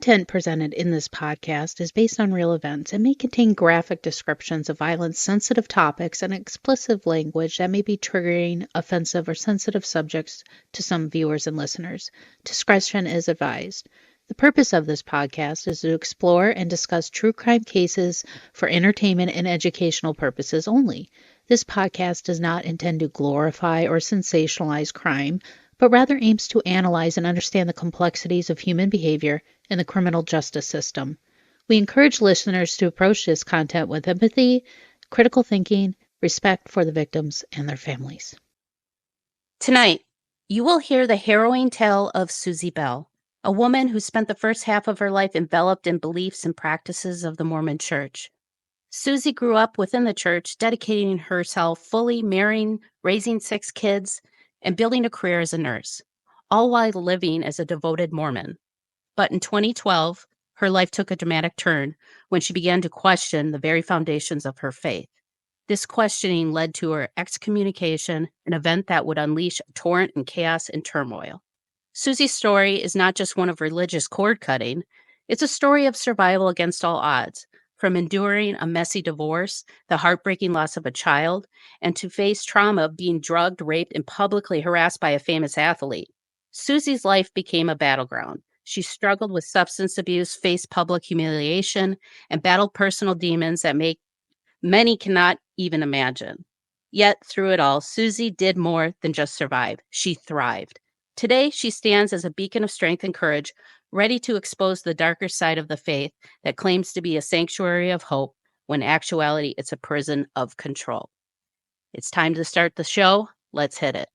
content presented in this podcast is based on real events and may contain graphic descriptions of violence, sensitive topics, and explicit language that may be triggering, offensive, or sensitive subjects to some viewers and listeners. Discretion is advised. The purpose of this podcast is to explore and discuss true crime cases for entertainment and educational purposes only. This podcast does not intend to glorify or sensationalize crime, but rather aims to analyze and understand the complexities of human behavior in the criminal justice system. We encourage listeners to approach this content with empathy, critical thinking, respect for the victims and their families. Tonight, you will hear the harrowing tale of Susie Bell, a woman who spent the first half of her life enveloped in beliefs and practices of the Mormon Church. Susie grew up within the church, dedicating herself fully, marrying, raising 6 kids, and building a career as a nurse, all while living as a devoted Mormon. But in 2012, her life took a dramatic turn when she began to question the very foundations of her faith. This questioning led to her excommunication, an event that would unleash a torrent and chaos and turmoil. Susie's story is not just one of religious cord cutting, it's a story of survival against all odds, from enduring a messy divorce, the heartbreaking loss of a child, and to face trauma of being drugged, raped, and publicly harassed by a famous athlete. Susie's life became a battleground. She struggled with substance abuse, faced public humiliation, and battled personal demons that many cannot even imagine. Yet, through it all, Susie did more than just survive. She thrived. Today, she stands as a beacon of strength and courage, ready to expose the darker side of the faith that claims to be a sanctuary of hope, when in actuality it's a prison of control. It's time to start the show. Let's hit it.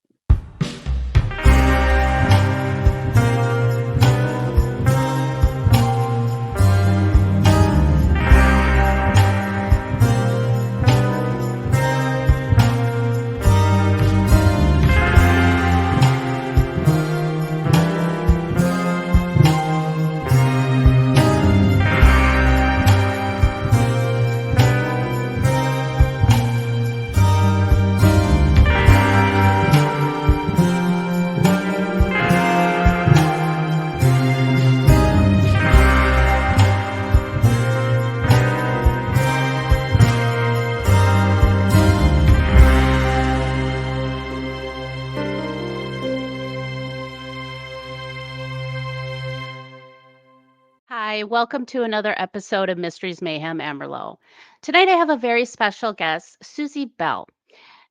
Hi, welcome to another episode of Mysteries, Mayhem, and Merlot. Tonight I have a very special guest, Susie Bell.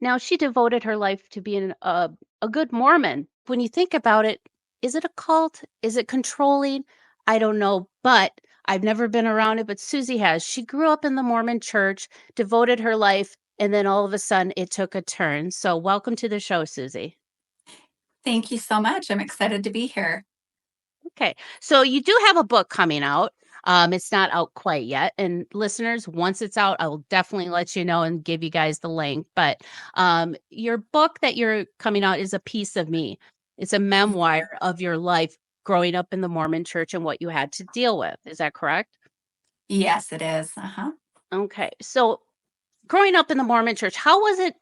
Now, she devoted her life to being a good Mormon. When you think about it, is it a cult? Is it controlling? I don't know, but I've never been around it, but Susie has. She grew up in the Mormon church, devoted her life, and then all of a sudden it took a turn. So welcome to the show, Susie. Thank you so much. I'm excited to be here. Okay, so you do have a book coming out. It's not out quite yet. And listeners, once it's out, I will definitely let you know and give you guys the link. But your book that you're coming out is A Piece of Me. It's a memoir of your life growing up in the Mormon church and what you had to deal with. Is that correct? Yes, it is. Okay, so growing up in the Mormon church, how was it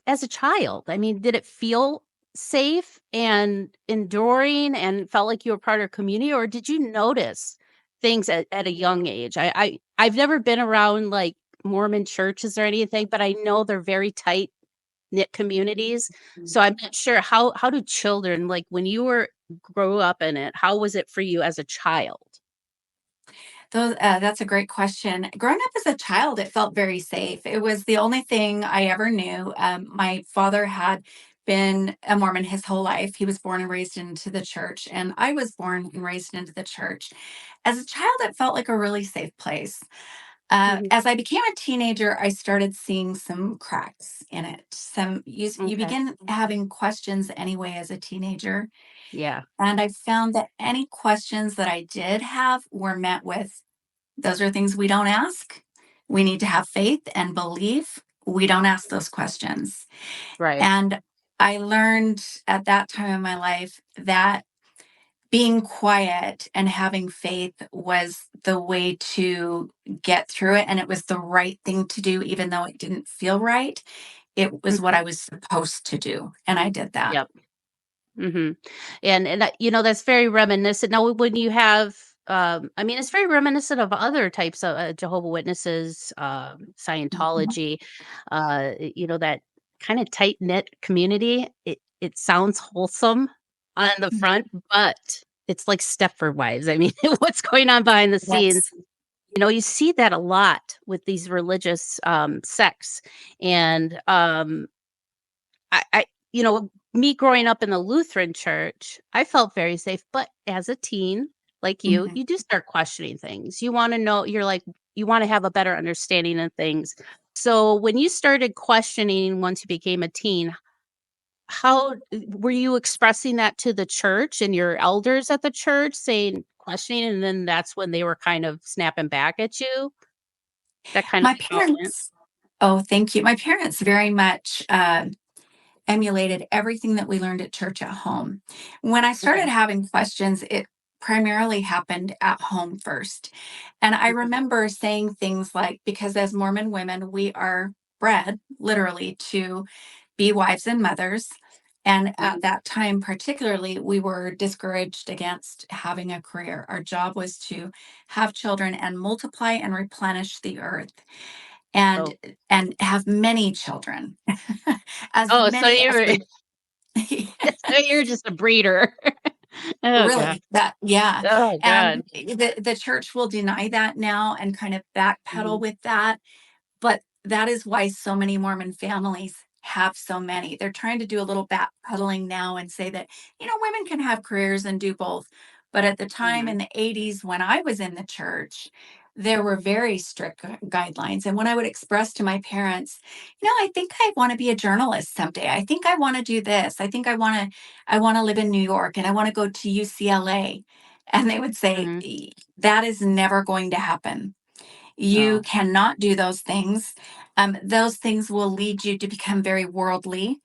as a child? I mean, did it feel safe and enduring and felt like you were part of a community, or did you notice things at a young age? I've never been around like Mormon churches or anything, but I know they're very tight knit communities. So I'm not sure how do children, like when you grew up in it, how was it for you as a child? That's a great question. Growing up as a child, it felt very safe. It was the only thing I ever knew. My father had been a Mormon his whole life. He was born and raised into the church, and I was born and raised into the church. As a child, it felt like a really safe place. As I became a teenager, I started seeing some cracks in it. You begin having questions anyway as a teenager. Yeah. And I found that any questions that I did have were met with, those are things we don't ask. We need to have faith and belief. We don't ask those questions. Right. And I learned at that time in my life that being quiet and having faith was the way to get through it. And it was the right thing to do, even though it didn't feel right. It was what I was supposed to do. And I did that. Yep. And that, that's very reminiscent. Now, when you have I mean, it's very reminiscent of other types of Jehovah Witnesses, Scientology, that kind of tight knit community. It sounds wholesome on the Mhm. front, but it's like Stepford Wives. I mean, what's going on behind the scenes? Yes. You see that a lot with these religious sects, and me growing up in the Lutheran church, I felt very safe, but as a teen, like Mhm. you do start questioning things. You wanna know you're like you wanna have a better understanding of things. So, when you started questioning once you became a teen, how were you expressing that to the church and your elders at the church, saying questioning, and then that's when they were kind of snapping back at you? That kind of My how it went? parents Oh, thank you. My parents very much, emulated everything that we learned at church at home. When I started Okay. having questions, it primarily happened at home first. And I Mhm. remember saying things like, because as Mormon women, we are bred literally to be wives and mothers. And Mhm. at that time, particularly, we were discouraged against having a career. Our job was to have children and multiply and replenish the earth and Oh. and have many children, as Oh, so many you as were we so you're just a breeder. Oh god. really, that yeah. Oh god. And the church will deny that now and kind of backpedal Mhm. with that. But that is why so many Mormon families have so many. They're trying to do a little backpedaling now and say that, women can have careers and do both. But at the time Mhm. in the 80s when I was in the church, there were very strict guidelines. And when I would express to my parents, I think I want to be a journalist someday. I think I want to do this. I think I want to live in New York and I want to go to UCLA. And they would say, Mhm. That is never going to happen. You Oh. cannot do those things. Those things will lead you to become very worldly.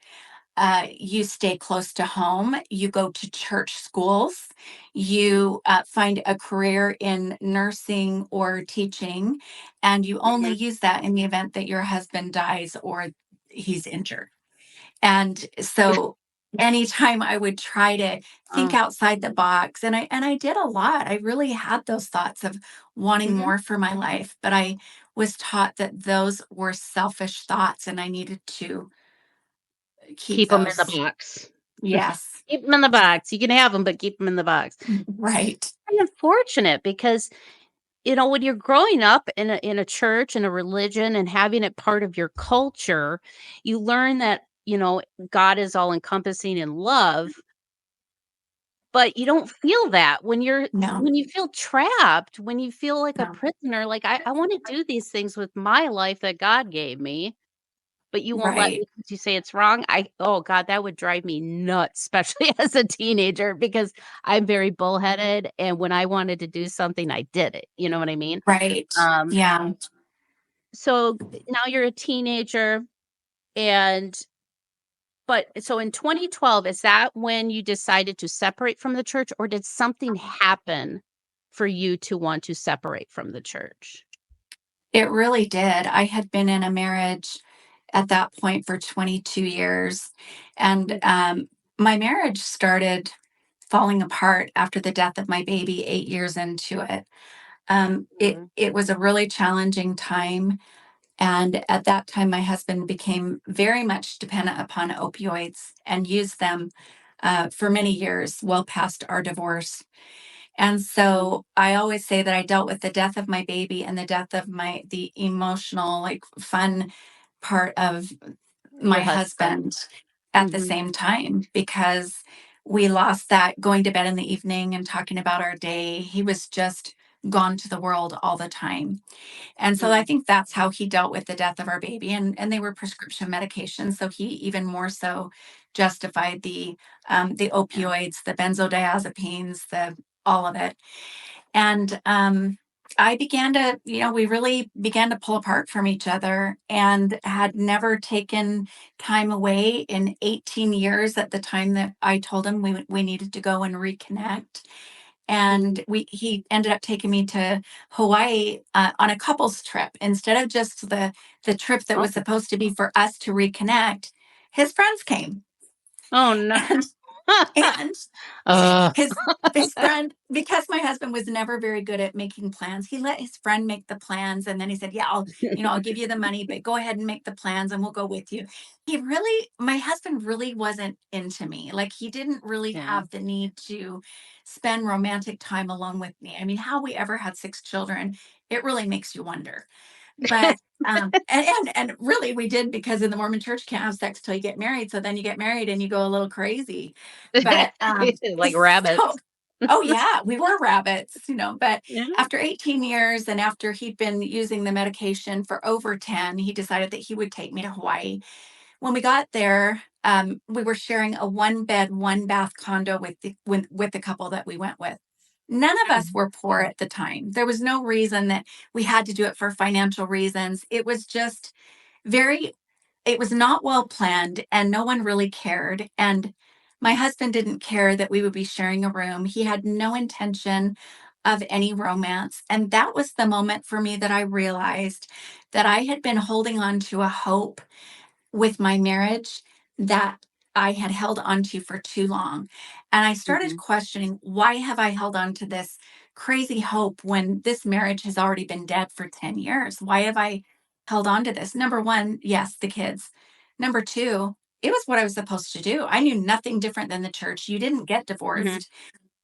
You stay close to home. You go to church schools. You find a career in nursing or teaching, and you only Mhm. use that in the event that your husband dies or he's injured. And so anytime I would try to think Oh. outside the box, and I did a lot. I really had those thoughts of wanting Mhm. more for my life, but I was taught that those were selfish thoughts and I needed to keep Keep them in the those. box. Yes. Keep them in the box. You can have them, but keep them in the box. Right. And unfortunate because, when you're growing up in a church, in a religion, and having it part of your culture, you learn that, God is all encompassing in love, but you don't feel that No. when you feel trapped, when you feel like a No. prisoner, like, I wanna do these things with my life that God gave me, but you won't let Right. me because you say it's wrong. Oh god, that would drive me nuts, especially as a teenager because I'm very bullheaded, and when I wanted to do something, I did it, you know what I mean? Right. Um, Yeah. so now you're a teenager, and but so in 2012, is that when you decided to separate from the church, or did something happen for you to want to separate from the church? It really did. I had been in a marriage at that point for 22 years. And Mhm, my marriage started falling apart after the death of my baby 8 years into it. It mhm, it was a really challenging time, and at that time, my husband became very much dependent upon opioids and used them for many years, well past our divorce. And mhm. so I always say that I dealt with the death of my baby and the death of the emotional, like fun part of Your my husband. husband at the Mhm, same time because we lost that going to bed in the evening and talking about our day. He was just gone to the world all the time. And so I mhm, think that's how he dealt with the death of our baby. And they were prescription medications. So he even more so justified the yeah, opioids, the benzodiazepines, the all of it. And I began to, we really began to pull apart from each other and had never taken time away in 18 years at the time that I told him we needed to go and reconnect. mhm. And he ended up taking me to Hawaii on a couples trip instead of just the trip that Oh. was supposed to be for us to reconnect. His friends came. Oh, no. And Uh, his his friend, because my husband was never very good at making plans, he let his friend make the plans, and then he said, "Yeah, I'll give you the money, but go ahead and make the plans and we'll go with you." My husband really wasn't into me. Like, he didn't really yeah. have the need to spend romantic time alone with me. I mean, how we ever had 6 children, it really makes you wonder. But and really we did, because in the Mormon church, you can't have sex till you get married. So then you get married and you go a little crazy. But Like so rabbits. oh yeah, we were rabbits. But Yeah. after 18 years, and after he'd been using the medication for over 10, he decided that he would take me to Hawaii. When we got there, we were sharing a 1 bed, 1 bath condo with the couple that we went with. None of us Mhm. were poor at the time. There was no reason that we had to do it for financial reasons. It was just very, it was not well planned, and no one really cared. And my husband didn't care that we would be sharing a room. He had no intention of any romance. And that was the moment for me that I realized that I had been holding on to a hope with my marriage that I had held on to for too long. And I started Mhm. questioning, why have I held on to this crazy hope when this marriage has already been dead for 10 years? Why have I held on to this? Number one, yes, the kids. Number two, it was what I was supposed to do. I knew nothing different than the church. You didn't get Mhm. divorced.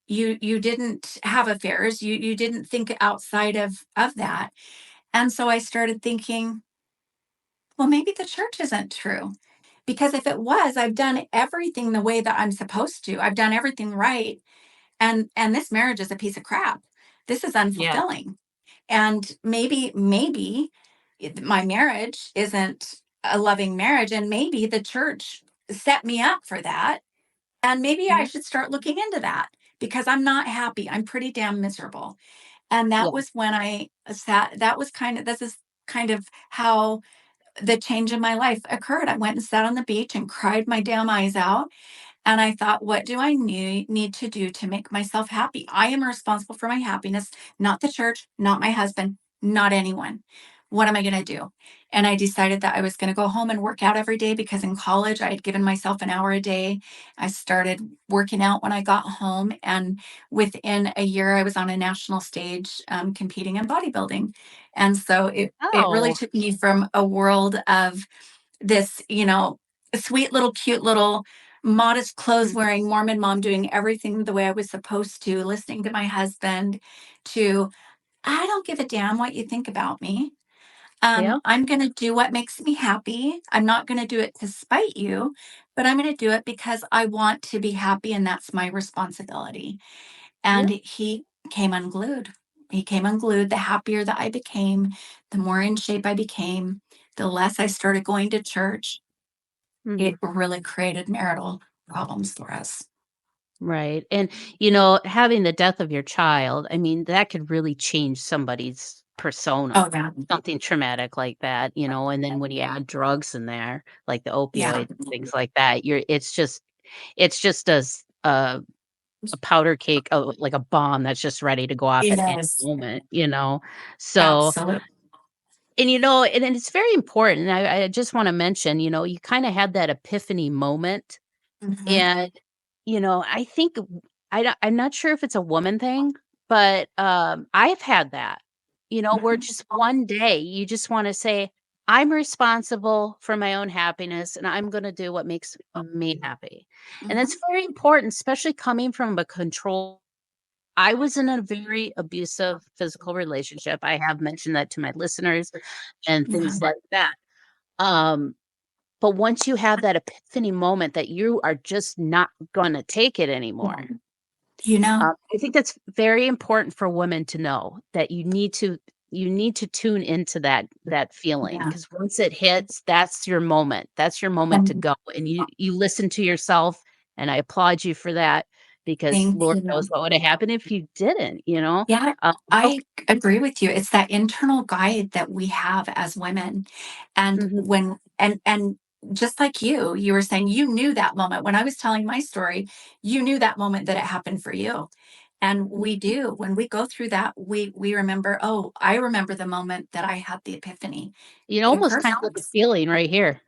You didn't have affairs. You didn't think outside of that. And so I started thinking, well, maybe the church isn't true. Because if it was, I've done everything the way that I'm supposed to. I've done everything right. And this marriage is a piece of crap. This is Yeah. unfulfilling. And maybe my marriage isn't a loving marriage, and maybe the church set me up for that. And maybe I Mhm. should start looking into that, because I'm not happy. I'm pretty damn miserable. And that Yeah. was when I sat, this is kind of how the change in my life occurred. I went and sat on the beach and cried my damn eyes out. And I thought, what do I need to do to make myself happy? I am responsible for my happiness, not the church, not my husband, not anyone. What am I going to do? And I decided that I was going to go home and work out every day, because in college I had given myself an hour a day. I started working out when I got home. And within a year, I was on a national stage, competing in bodybuilding. And so it really Oh. took me from a world of this, sweet little, cute little, modest clothes Mhm. wearing Mormon mom doing everything the way I was supposed to, listening to my husband, to I don't give a damn what you think about me. Yeah. I'm going to do what makes me happy. I'm not going to do it to spite you, but I'm going to do it because I want to be happy, and that's my responsibility. Yeah. And he came unglued. He came unglued. The happier that I became, the more in shape I became, the less I started going to church. It Mhm. really created marital problems for us. Right. And, having the death of your child, I mean, that could really change somebody's persona. Oh, yeah. Something traumatic like that, and then when you add drugs in there, like the Yeah. opioids and things like that, it's just a powder cake, like a bomb that's just ready to go off It at any is. moment. So, Absolutely. and it's very important. I just want to mention, you kind of had that epiphany moment. Mhm. And, I think I'm not sure if it's a woman thing, but, I've had that, where Mhm. just one day you just wanna say, "I'm responsible for my own happiness, and I'm gonna do what makes me happy." And that's Mhm. very important, especially coming from a control. I was in a very abusive physical relationship. I have mentioned that to my listeners and things Mhm. like that. Um but once you have that epiphany moment that you are just not gonna take it anymore, Yeah. You know? I think that's very important for women to know that you need to tune into that feeling, Yeah. because once it hits, that's your moment. That's your moment to And go, and you listen to yourself, and I applaud you for that, because thank Lord knows you. what would have happened if you didn't. Yeah, Oh, I agree with you. It's that internal guide that we have as women. And mhm, just like you were saying, you knew that moment. When I was telling my story, you knew that moment that it happened for you. And we mhm. do. When we go through that, we remember, oh, I remember the moment that I had the epiphany. You It almost occurs. kind of get the feeling right here.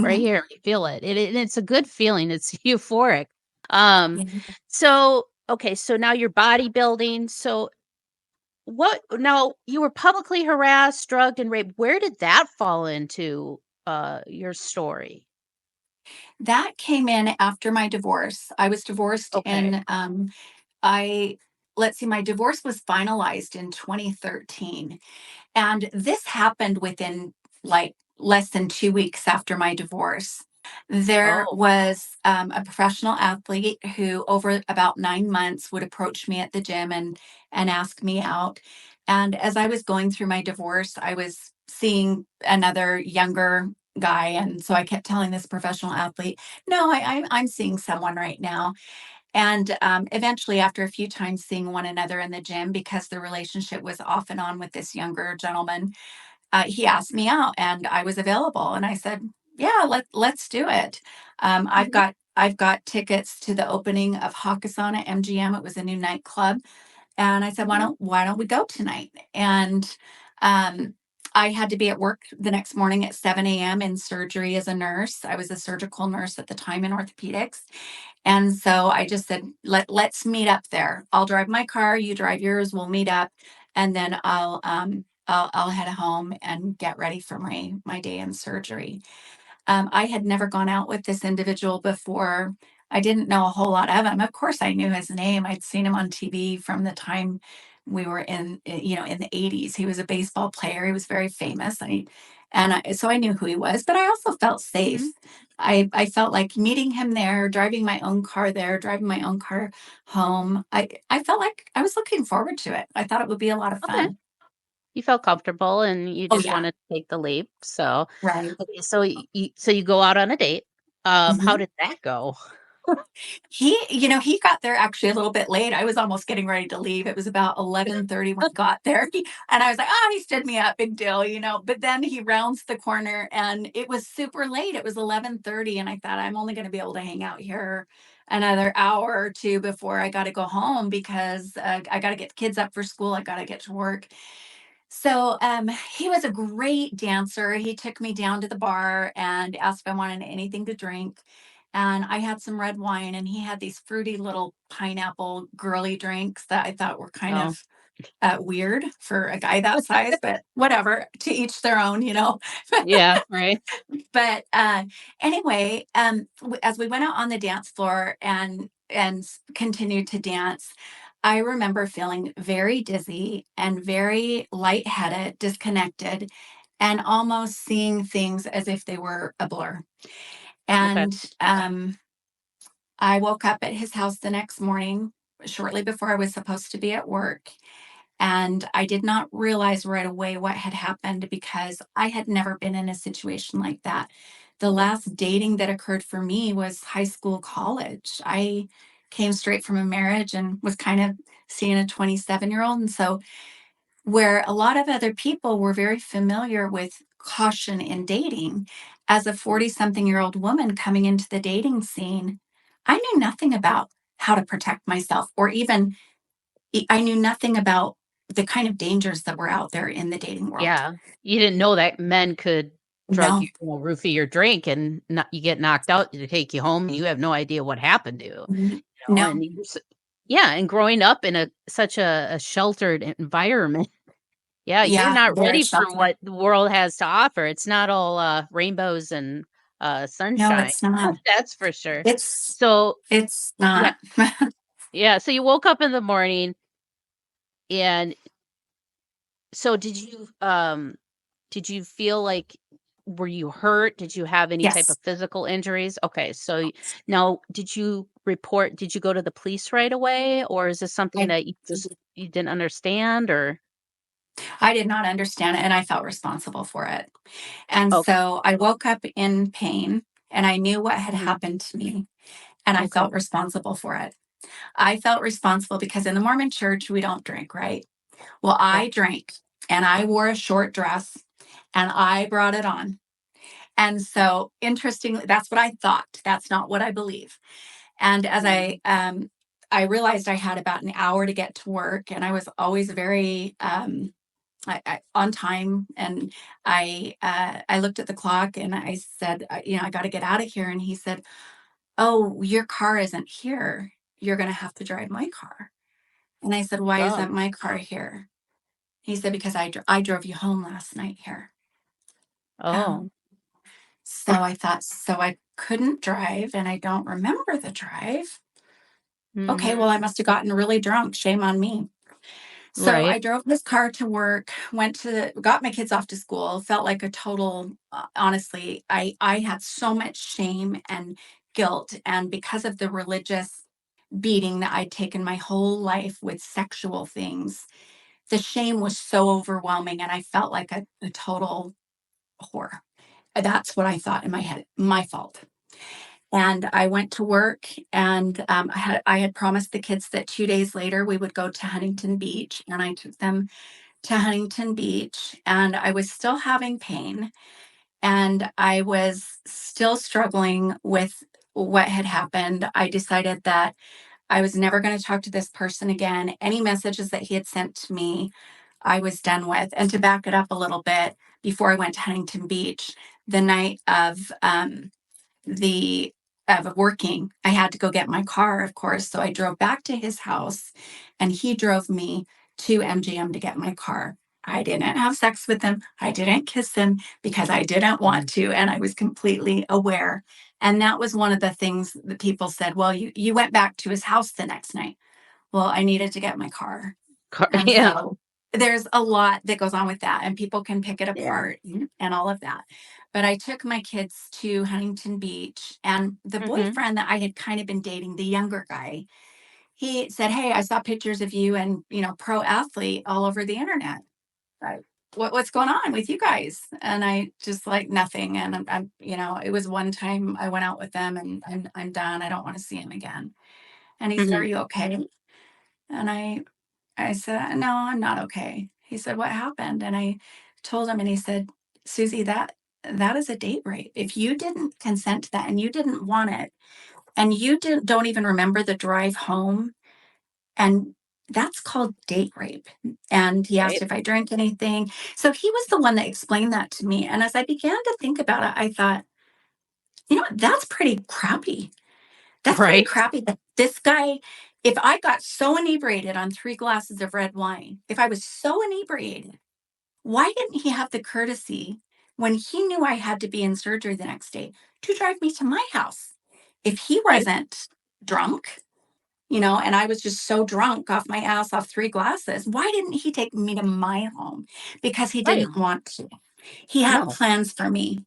Right Mhm. here, you feel it. And it's a good feeling, it's euphoric. Um, Yeah. so okay, so now you're bodybuilding. So what now you were publicly harassed, drugged, and raped. Where did that fall into your story? That came in after my divorce. I was divorced Okay. in I let's see, my divorce was finalized in 2013. And this happened within like less than 2 weeks after my divorce. There Oh. was a professional athlete who, over about 9 months, would approach me at the gym and ask me out. And as I was going through my divorce, I was seeing another younger guy, and so I kept telling this professional athlete, "No, I'm seeing someone right now." And eventually, after a few times seeing one another in the gym, because the relationship was off and on with this younger gentleman, he asked me out, and I was available. And I said, "Yeah, let's do it." Mhm. I've got tickets to the opening of Hakkasan at MGM. It was a new nightclub, and I said, Mhm. why don't we go tonight?" And um, I had to be at work the next morning at 7 a.m. in surgery as a nurse. I was a surgical nurse at the time in orthopedics. And so I just said, let's meet up there. I'll drive my car, you drive yours, we'll meet up, and then I'll head home and get ready for my day in surgery. I had never gone out with this individual before. I didn't know a whole lot of him. Of course, I knew his name. I'd seen him on TV from the time we were in the 80s. He was a baseball player. He was very famous. So I knew who he was, but I also felt Mhm. safe. I felt like meeting him there, driving my own car there, driving my own car home. I felt like I was looking forward to it. I thought it would be a lot of Okay. fun. You felt comfortable and you Oh just yeah, wanted to take the leap. So, right. okay, so you go out on a date. How Mhm. did that go? He got there actually a little bit late. I was almost getting ready to leave. It was about 11:30 when he got there. And I was like, "Oh, he stood me up, big deal." But then he rounds the corner and it was super late. It was 11:30 and I thought I'm only going to be able to hang out here another hour or two before I got to go home because I got to get the kids up for school. I got to get to work. So he was a great dancer. He took me down to the bar and asked if I wanted anything to drink. And I had some red wine, and he had these fruity little pineapple girly drinks that I thought were kind Oh, of weird for a guy that size, but whatever, to each their own. yeah, right. But anyway, as we went out on the dance floor and continued to dance, I remember feeling very dizzy and very lightheaded, disconnected, and almost seeing things as if they were a blur. Okay. And I woke up at his house the next morning, shortly before I was supposed to be at work. And I did not realize right away what had happened because I had never been in a situation like that. The last dating that occurred for me was high school, college. I came straight from a marriage and was kind of seeing a 27-year-old. And so, where a lot of other people were very familiar with caution in dating, as a 40-something-year-old woman coming into the dating scene, I knew nothing about how to protect myself, or even I knew nothing about the kind of dangers that were out there in the dating world. Yeah. You didn't know that men could drug No. you, roofie your drink and not, you get knocked out to take you home and you have no idea what happened to you. No. And yeah, and growing up in such a sheltered environment, yeah, you're Yeah, not very ready for sheltered. what the world has to offer. It's not all rainbows and No, sunshine. it's not. That's for sure. It's So it's yeah, not. yeah. So you woke up in the morning, and so did you feel like, were you hurt? Did you have any type of Yes. physical injuries? Okay, so now did you go to the police right away, or is this something I that you didn't understand, or I did not understand it and I felt responsible for it. And okay. so I woke up in pain and I knew what had Mhm. happened to me and I Okay. felt responsible for it. I felt responsible because in the Mormon church we don't drink, right? Well, Right. I drank and I wore a short dress and I brought it on. And so, interestingly, that's what I thought. That's not what I believe. And as Mhm. I realized I had about an hour to get to work, and I was always very on time. And I looked at the clock and I said, I got to get out of here. And he said, "Oh, your car isn't here. You're going to have to drive my car." And I said, "Why Oh. isn't my car here?" He said, "Because I drove you home last night here." Oh. So I thought, so I couldn't drive and I don't remember the drive. Okay, Mhm. well, I must have gotten really drunk. Shame on me. So I Right. drove his car to work, got my kids off to school, felt like a total, honestly, I had so much shame and guilt. And because of the religious beating that I'd taken my whole life with sexual things, the shame was so overwhelming. And I felt like a total whore. That's what I thought in my head, my fault. And I went to work, and I had promised the kids that 2 days later we would go to Huntington Beach, and I took them to Huntington Beach, and I was still having pain, and I was still struggling with what had happened. I decided that I was never going to talk to this person again. Any messages that he had sent to me, I was done with. And to back it up a little bit, before I went to Huntington Beach, the night the of working, I had to go get my car, of course. So I drove back to his house and he drove me to MGM to get my car. I didn't have sex with him. I didn't kiss him because I didn't want to. And I was completely aware. And that was one of the things that people said, well, you went back to his house the next night. Well, I needed to get my car. And Yeah. so there's a lot that goes on with that, and people can pick it Yeah. apart and all of that. But I took my kids to Huntington Beach, and the Mhm. boyfriend that I had kind of been dating, the younger guy, he said, "Hey, I saw pictures of you and pro athlete all over the internet. Right. What's going on with you guys?" And I just like nothing. And it was one time I went out with them, and I'm done. I don't want to see him again. And he said, "Are Mhm. you okay?" And I said, "No, I'm not okay." He said, "What happened?" And I told him, and he said, "Susie, that is a date rape. If you didn't consent to that and you didn't want it, and you don't even remember the drive home, and that's called date rape." And he asked Right. if I drank anything. So he was the one that explained that to me. And as I began to think about it, I thought, that's pretty crappy. That's pretty Right. crappy that this guy, if I got so inebriated on 3 glasses of red wine, if I was so inebriated, why didn't he have the courtesy when he knew I had to be in surgery the next day to drive me to my house? If he Right. wasn't drunk, and I was just so drunk off my ass off 3 glasses, why didn't he take me to my home? Because he Right. didn't want to. He had No. plans for me.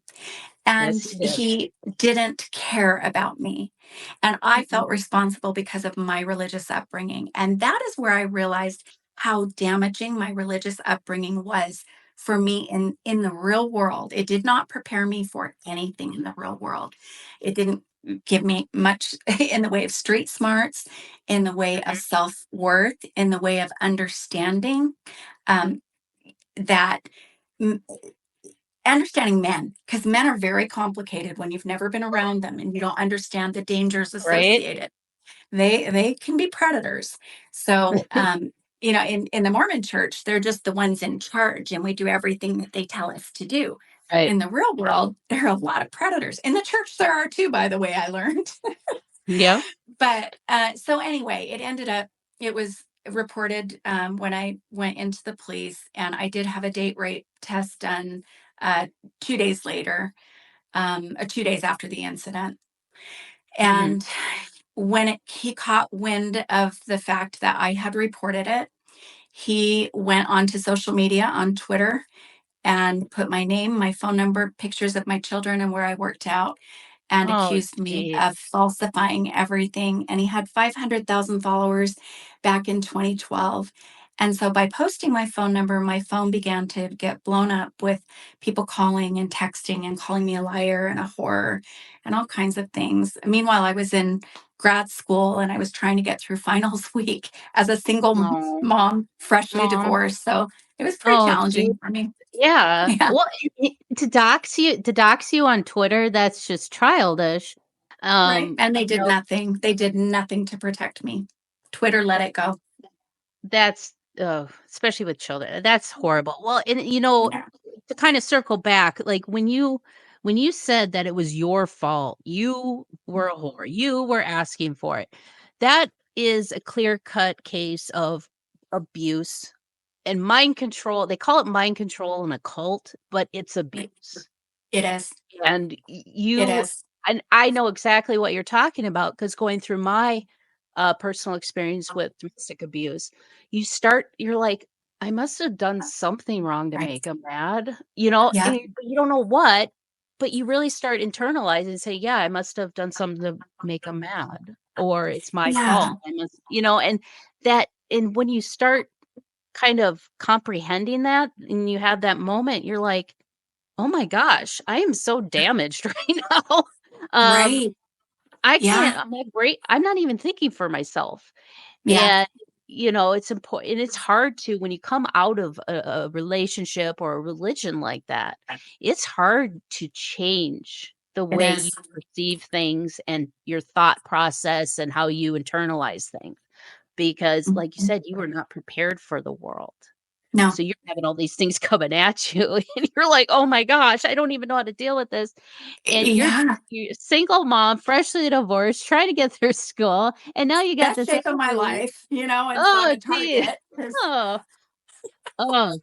Yes, And he did. he didn't care about me. And I Mhm. felt responsible because of my religious upbringing. And that is where I realized how damaging my religious upbringing was for me in the real world. It did not prepare me for anything in the real world. It didn't give me much in the way of street smarts, in the way of Mhm. self worth, in the way of understanding um, that understanding men, because men are very complicated when you've never been around them and you don't understand the dangers Right. associated. They can be predators. So in the Mormon church, they're just the ones in charge and we do everything that they tell us to do. Right. In the real world, there are a lot of predators. In the church, there are too, by the way, I learned. Yeah. But so anyway, it was reported when I went into the police, and I did have a date rape test done 2 days later, 2 days after the incident. Mhm. And when he caught wind of the fact that I had reported it, he went onto social media on Twitter and put my name, my phone number, pictures of my children and where I worked out, and Oh, accused me geez. of falsifying everything. And he had 500,000 followers back in 2012. And so by posting my phone number, my phone began to get blown up with people calling and texting and calling me a liar and a whore and all kinds of things. Meanwhile, I was in grad school and I was trying to get through finals week as a single Oh. mom, freshly Aw. divorced. So it was pretty Oh, gee. challenging for me. Yeah. Yeah. Well, to dox you on Twitter, that's just childish. Right. And they You did know, nothing. They did nothing to protect me. Twitter let it go. that's especially with children. That's horrible. Well, and Yeah. to kind of circle back, like when you when you said that it was your fault, you were a whore, you were asking for it, that is a clear-cut case of abuse and mind control. They call it mind control in a cult, but it's abuse. It is. And It is. and I know exactly what you're talking about, because going through my personal experience with domestic abuse, you're like, I must have done something wrong to Right. make him mad, you know, Yeah. and you don't know what, but you really start internalizing and say, yeah, I must have done something to make him mad, or it's my Yeah. fault. I must, you know, and when you start kind of comprehending that and you have that moment, you're like, oh my gosh, I am so damaged right now. Um, Right. I Yeah. can't, I'm not great. I'm not even thinking for myself. Yeah. And, you know, it's important. And it's hard to, when you come out of a relationship or a religion like that, it's hard to change the It way you is. perceive things and your thought process and how you internalize things. Because, like you Mhm. said, you were not prepared for the world. No. So you're having all these things coming at you, and you're like, "Oh my gosh, I don't even know how to deal with this." And Yeah. you're a single mom, freshly divorced, trying to get through school, and now you got Best this shape of other my dude. life, you know, and so I'm Oh, at gee. Target 'cause Oh, oh,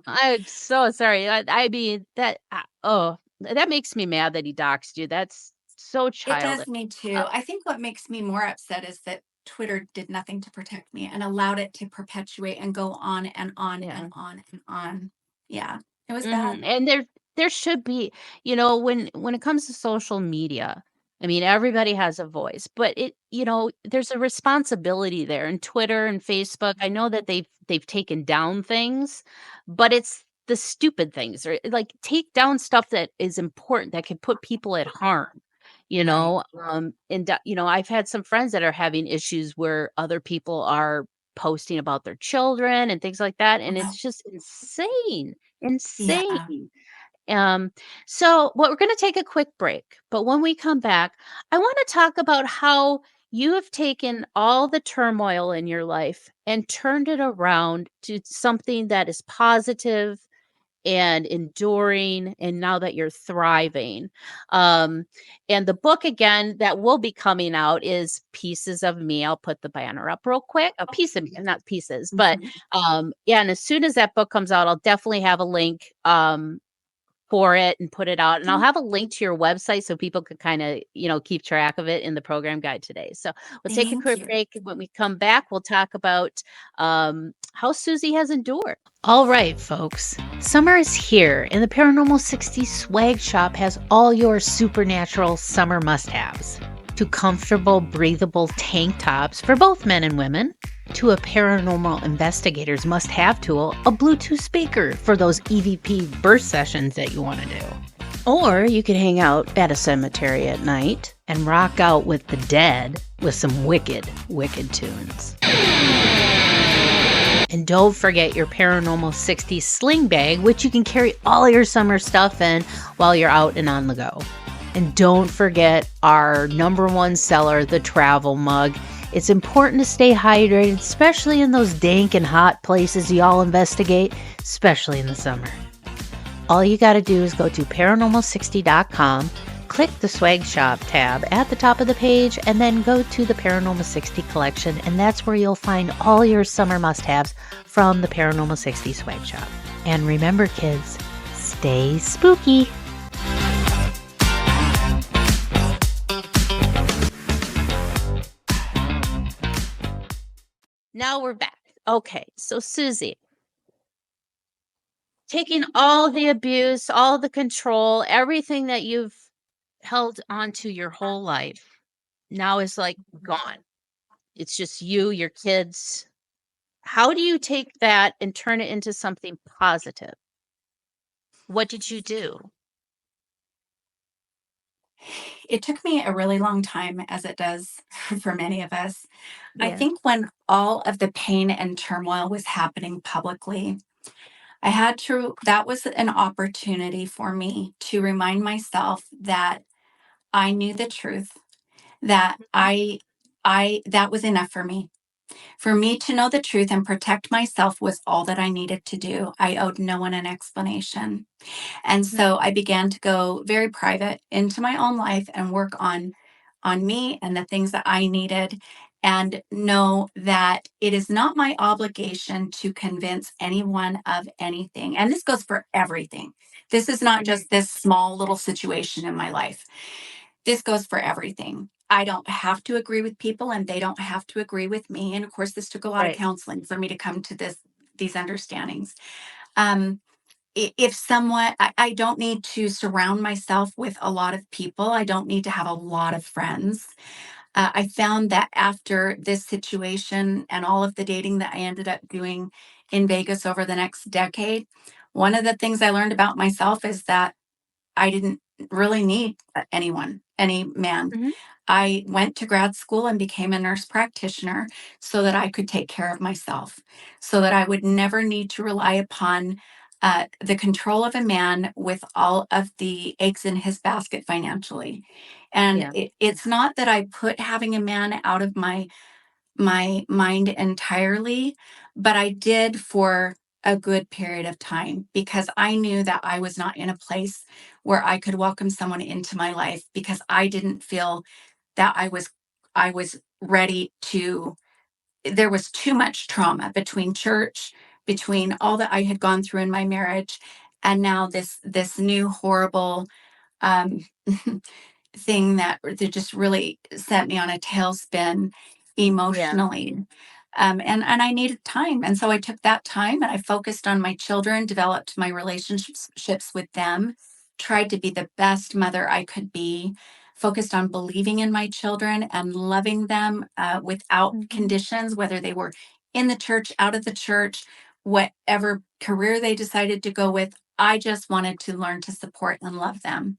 I'm so sorry. I mean, that makes me mad that he doxed you. That's so it childish. does me Uh, too. I think what makes me more upset is that Twitter did nothing to protect me and allowed it to perpetuate and go on and on and yeah. on and on. Yeah, it was bad. Mhm, and there should be, you know, when it comes to social media, I mean, everybody has a voice, but there's a responsibility there. In Twitter and Facebook, I know that they've taken down things, but it's the stupid things, or like take down stuff that is important that can put people at harm, Right. I've had some friends that are having issues where other people are posting about their children and things like that, and Uh-huh. it's just insane. Yeah. Insane. Um, so we're going to take a quick break, but when we come back, I want to talk about how you have taken all the turmoil in your life and turned it around to something that is positive and enduring, and now that you're thriving. Um, and the book again that will be coming out is Pieces of Me. I'll put the banner up real quick. A piece of me, not pieces, but Mhm. yeah, and as soon as that book comes out, I'll definitely have a link for it and put it out. And I'll have a link to your website so people could kind of, keep track of it in the program guide today. So we'll take a Thank quick you. break. When we come back, we'll talk about how Susie has endured. All right, folks. Summer is here, and the Paranormal 60 swag shop has all your supernatural summer must-haves. To comfortable, breathable tank tops for both men and women, to a paranormal investigator's must-have tool, a Bluetooth speaker for those EVP burst sessions that you want to do. Or you could hang out at a cemetery at night and rock out with the dead with some wicked, wicked tunes. And don't forget your Paranormal 60 sling bag, which you can carry all your summer stuff in while you're out and on the go. And don't forget our number one seller, the travel mug. It's important to stay hydrated, especially in those dank and hot places y'all investigate, especially in the summer. All you got to do is go to paranormal60.com, click the swag shop tab at the top of the page, and then go to the Paranormal 60 collection, and that's where you'll find all your summer must-haves from the Paranormal 60 swag shop. And remember, kids, stay spooky. Now we're back. Okay, so Susie, taking all the abuse, all the control, everything that you've held onto your whole life now is like gone. It's just you, your kids. How do you take that and turn it into something positive? What did you do? It took me a really long time, as it does for many of us. I Yeah. think when all of the pain and turmoil was happening publicly, that was an opportunity for me to remind myself that I knew the truth, that that was enough for me. For me to know the truth and protect myself was all that I needed to do. I owed no one an explanation. And Mhm. so I began to go very private into my own life and work on me and the things that I needed, and know that it is not my obligation to convince anyone of anything. And this goes for everything. This is not Mhm. just this small little situation in my life. This goes for everything. I don't have to agree with people and they don't have to agree with me. And of course, this took a lot of Right. counseling for me to come to these understandings. Um, if someone, I don't need to surround myself with a lot of people. I don't need to have a lot of friends. I found that after this situation and all of the dating that I ended up doing in Vegas over the next decade, one of the things I learned about myself is that I didn't really need anyone, any man. Mhm. I went to grad school and became a nurse practitioner so that I could take care of myself, so that I would never need to rely upon the control of a man with all of the eggs in his basket financially. And Yeah. it's not that I put having a man out of my mind entirely, but I did for a good period of time because I knew that I was not in a place where I could welcome someone into my life because I didn't feel that I was ready to. There was too much trauma between church, between all that I had gone through in my marriage, and now this new horrible um thing that just really set me on a tailspin Yeah. emotionally. And I needed time. And so I took that time and I focused on my children, developed my relationships with them, tried to be the best mother I could be, focused on believing in my children and loving them without Mhm. conditions, whether they were in the church, out of the church, whatever career they decided to go with. I just wanted to learn to support and love them.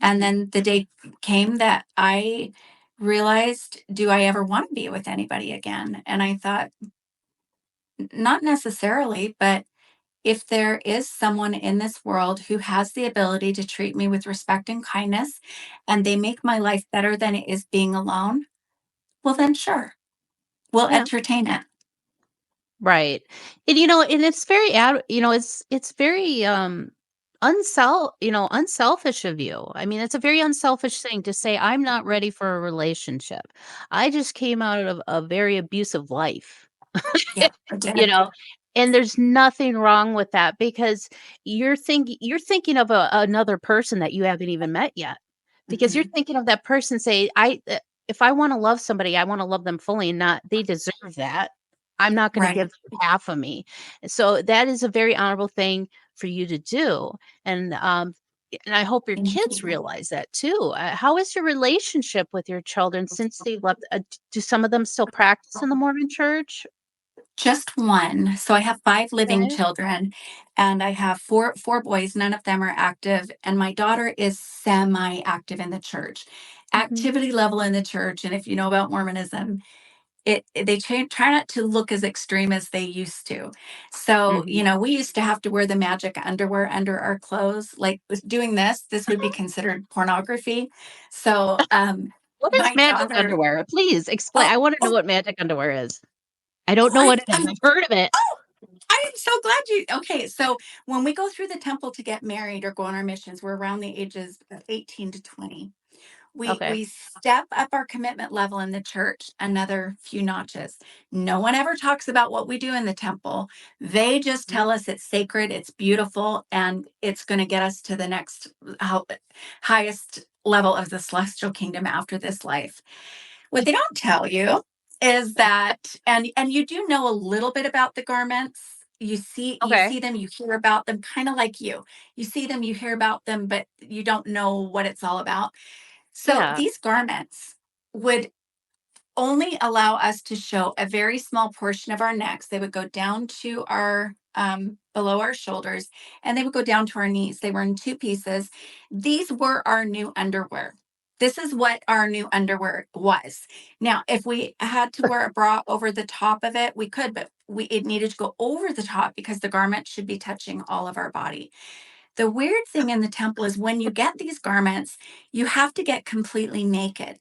And Mhm. then the day came that I realized, do I ever want to be with anybody again? And I thought, not necessarily, but if there is someone in this world who has the ability to treat me with respect and kindness, and they make my life better than it is being alone, well, then sure, we'll Yeah. entertain it. Right. And and it's very it's very unselfish of you. I mean, it's a very unselfish thing to say I'm not ready for a relationship. I just came out of a very abusive life. Yeah, I you did. know, and there's nothing wrong with that because you're thinking of another person that you haven't even met yet. Because you're Mhm. thinking of that person say if I want to love somebody, I want to love them fully and not they deserve that. I'm not going to give Right. them half of me. So that is a very honorable thing for you to do. And and I hope your Thank kids you. realize that too. How is your relationship with your children since they left? Do some of them still practice in the Mormon church? Just one. So I have 5 living Okay. children, and I have four boys. None of them are active, and my daughter is semi-active in the church. Mhm. Activity level in the church, and if you know about Mormonism, they try not to look as extreme as they used to. So, Mhm. we used to have to wear the magic underwear under our clothes. Like with doing this would be considered pornography. So, What is my magic daughter, underwear? Please explain. oh, I wanna know oh, what magic underwear is. I don't oh, know what it is. I've heard of it. oh, I am so glad you. Okay, so when we go through the temple to get married or go on our missions, we're around the ages of 18 to 20. Okay. We step up our commitment level in the church another few notches. No one ever talks about what we do in the temple. They just Mhm. tell us it's sacred, it's beautiful, and it's going to get us to the next highest level of the celestial kingdom after this life. What they don't tell you is that, and you do know a little bit about the garments. You Okay. see them, you hear about them, kind of like you. You see them, you hear about them, but you don't know what it's all about. So Yeah. these garments would only allow us to show a very small portion of our necks. They would go down to our below our shoulders, and they would go down to our knees. They were in 2 pieces. These were our new underwear. This is what our new underwear was. Now, if we had to wear a bra over the top of it, we could, but it needed to go over the top because the garment should be touching all of our body. The weird thing in the temple is when you get these garments, you have to get completely naked.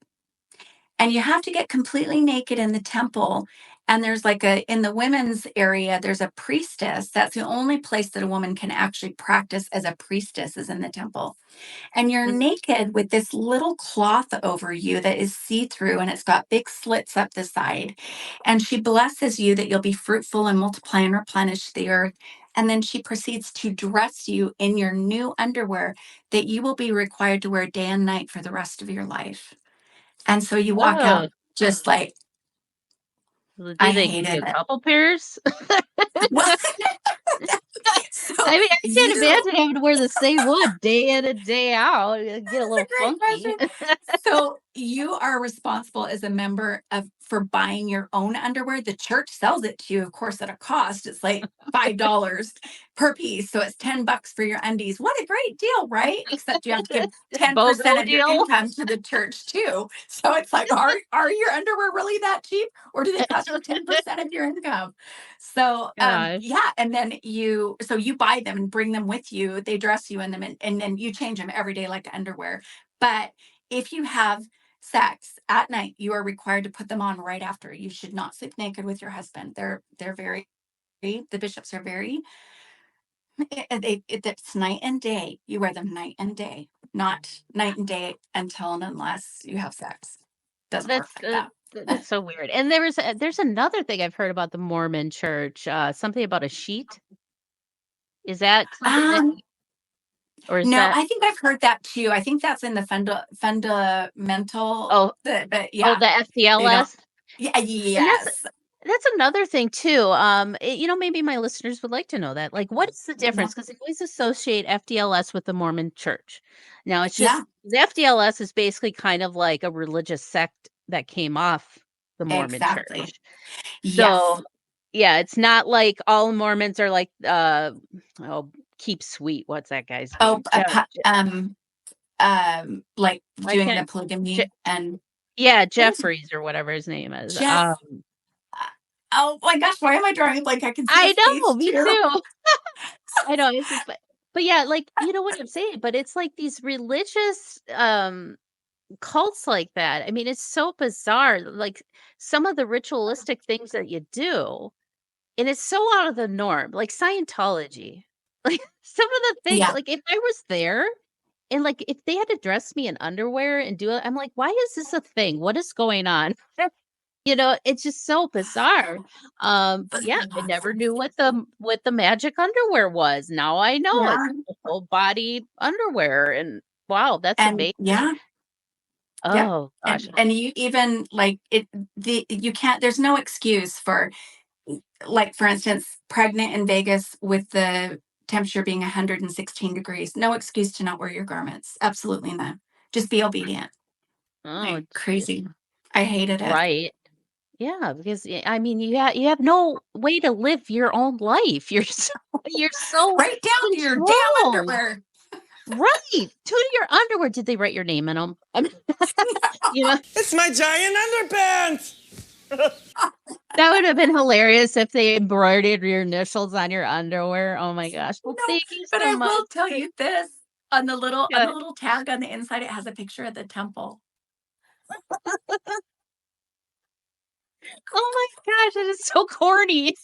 And you have to get completely naked in the temple. And there's like in the women's area, there's a priestess. That's the only place that a woman can actually practice as a priestess is in the temple. And you're naked with this little cloth over you that is see-through, and it's got big slits up the side. And she blesses you that you'll be fruitful and multiply and replenish the earth. And then she proceeds to dress you in your new underwear that you will be required to wear day and night for the rest of your life. And so you walk Oh, out just like, I do they give you hated a it. couple pairs? Well, I so mean, I can't you imagine having to wear the same one day in and day out. It'd get a That's a little great funky. question. So you are responsible as a member of for buying your own underwear. The church sells it to you, of course, at a cost. It's like $5 per piece. So it's $10 for your undies. What a great deal, right? Except you have to give 10% BOGO of your deal. income to the church too. So it's like, are your underwear really that cheap? Or do they cost you 10% of your income? So Gosh. yeah, and then you buy them and bring them with you. They dress you in them and then you change them every day like underwear. But if you have sex at night, you are required to put them on right after. You should not sleep naked with your husband. They're very the bishops are very it's night and day. You wear them night and day, not night and day until and unless you have sex. Doesn't work That's like that. that's so weird. And there's another thing I've heard about the Mormon church, something about a sheet. Is that something that Um, or is no, that I think I've heard that too. I think that's in the fundamental, oh, but oh, yeah, the they don't. FDLS? Yeah, And yes, that's another thing too. Maybe my listeners would like to know that. Like, what is the yeah, difference? Because they always associate FDLS with the Mormon Church. Now, it's yeah, just the FDLS is basically kind of like a religious sect that came off the Mormon exactly. Church. Yes. So, yeah, it's not like all Mormons are like, oh, keep sweet. What's that guy's Oh, name? like Why doing the can't, Je- polygamy and yeah, what is Jeffries or whatever his name is. Jeff? Oh my gosh, why am I drawing a blank? I can see I his face know, me too. too. I know, it's just but yeah, like, you know what I'm saying, but it's like these religious, cults like that. I mean, it's so bizarre, like, some of the ritualistic things that you do, and it's so out of the norm, like Scientology. Like, some of the things Yeah, like, if I was there and, like, if they had to dress me in underwear and do it, I'm like, "Why is this a thing? What is going on?" You know, it's just so bizarre. But yeah, I never knew what the magic underwear was. Now I know it's yeah, a full body underwear and wow, that's and amazing. yeah, yep. Oh gosh. And you even like it. You can't. There's no excuse for like for instance, pregnant in Vegas with the temperature being 116 degrees. No excuse to not wear your garments. Absolutely none. Just be obedient. Oh Like geez. crazy. I hated it. Right. Yeah, because I mean you have no way to live your own life. You're so Right down to your damn controlled. underwear. Right. To your underwear. Did they write your name in them? You know, It's my giant underpants! that would have been hilarious if they embroidered your initials on your underwear. Oh my gosh. Well, No, thank you but so I much. will tell you this. On the Yeah. little tag on the inside, it has a picture of the temple. Oh my gosh, it is so corny.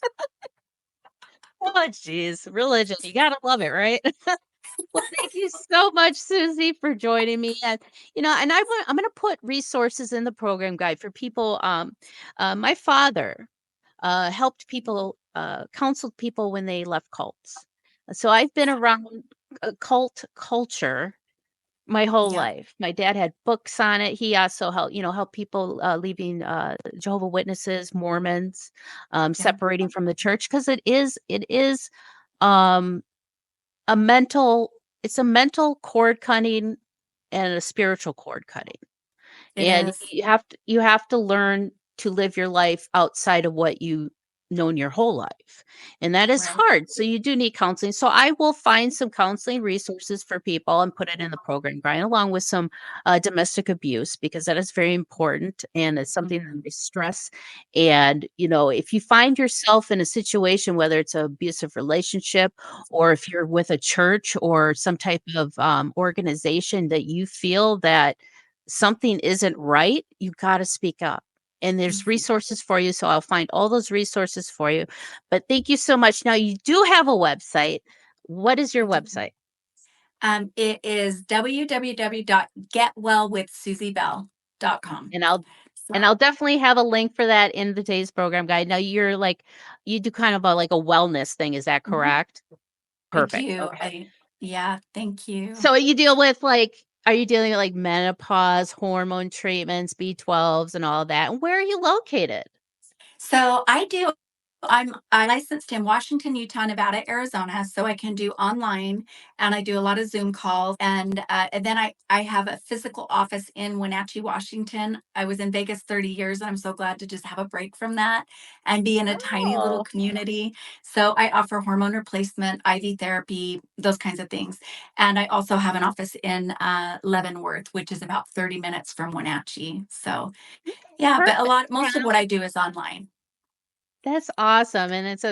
Oh, jeez. Religion. You gotta love it, right? Well, thank you so much, Susie, for joining me. And and I'm going to put resources in the program guide for people. My father helped people, counseled people when they left cults. So I've been around cult culture my whole Yeah, life. My dad had books on it. He also helped people leaving Jehovah Witnesses, Mormons, yeah, separating from the church because it is um, a mental it's a mental cord cutting and a spiritual cord cutting. it And is. you have to learn to live your life outside of what you known your whole life. And that is Right. hard. So you do need counseling. So I will find some counseling resources for people and put it in the program, Brian, along with some domestic abuse, because that is very important. And it's something that Mhm. I stress. And, if you find yourself in a situation, whether it's an abusive relationship or if you're with a church or some type of organization that you feel that something isn't right, you got to speak up. and there's resources for you. So I'll find all those resources for you. But thank you so much. Now, you do have a website. What is your website? It is www.getwellwithsusiebell.com. And I'll definitely have a link for that in today's program guide. Now, you do kind of like a wellness thing. Is that correct? Perfect. I do. Okay. Yeah, thank you. So are you dealing with menopause, hormone treatments, B12s, and all that? And where are you located? So I'm licensed in Washington, Utah, Nevada, Arizona, so I can do online, and I do a lot of Zoom calls. And then I have a physical office in Wenatchee, Washington. I was in Vegas 30 years, and I'm so glad to just have a break from that and be in a tiny little community. So I offer hormone replacement, IV therapy, those kinds of things. And I also have an office in Leavenworth, which is about 30 minutes from Wenatchee. So yeah, Perfect. but most of what I do is online. That's awesome. And it's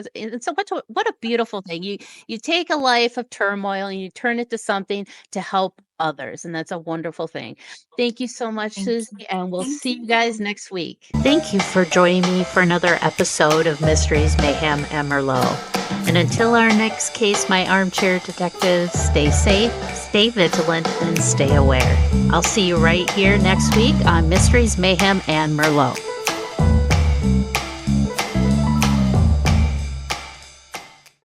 what a beautiful thing. You take a life of turmoil and you turn it to something to help others. And that's a wonderful thing. Thank you so much, Susie. And we'll see you guys next week. Thank you for joining me for another episode of Mysteries, Mayhem, and Merlot. And until our next case, my armchair detectives, stay safe, stay vigilant, and stay aware. I'll see you right here next week on Mysteries, Mayhem, and Merlot.